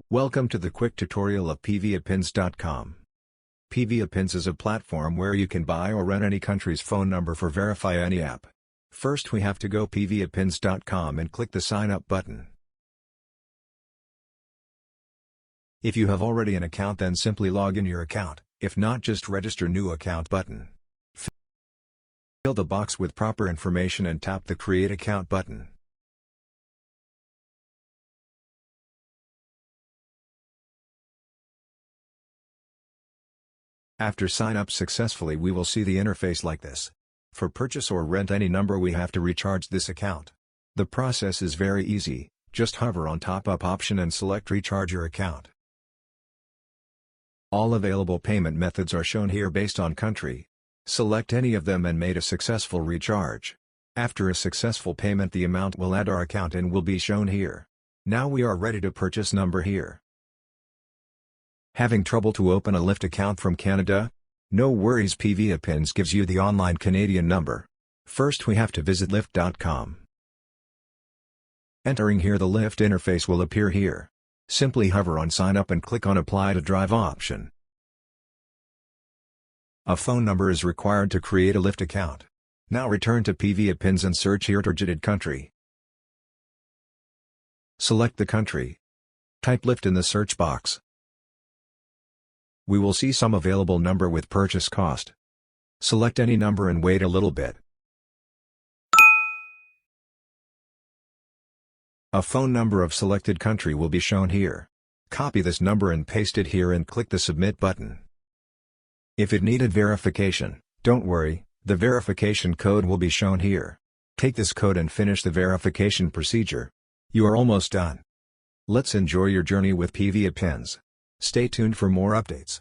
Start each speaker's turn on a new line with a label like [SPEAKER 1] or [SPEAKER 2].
[SPEAKER 1] Welcome to the quick tutorial of pviapins.com. pviapins is a platform where you can buy or rent any country's phone number for verify any app. First we have to go pviapins.com and click the sign up button. If you have already an account, then simply log in your account, if not just register new account button. Fill the box with proper information and tap the create account button. After sign up successfully, we will see the interface like this. For purchase or rent any number, we have to recharge this account. The process is very easy, just hover on top up option and select recharge your account. All available payment methods are shown here based on country. Select any of them and made a successful recharge. After a successful payment, the amount will add our account and will be shown here. Now we are ready to purchase number here. Having trouble to open a Lyft account from Canada? No worries, pviapins gives you the online Canadian number. First we have to visit lyft.com. Entering here, the Lyft interface will appear here. Simply hover on sign up and click on apply to drive option. A phone number is required to create a Lyft account. Now return to pviapins and search here targeted country. Select the country. Type Lyft in the search box. We will see some available number with purchase cost. Select any number and wait a little bit. A phone number of selected country will be shown here. Copy this number and paste it here and click the submit button. If it needed verification, don't worry, the verification code will be shown here. Take this code and finish the verification procedure. You are almost done. Let's enjoy your journey with pviapins. Stay tuned for more updates.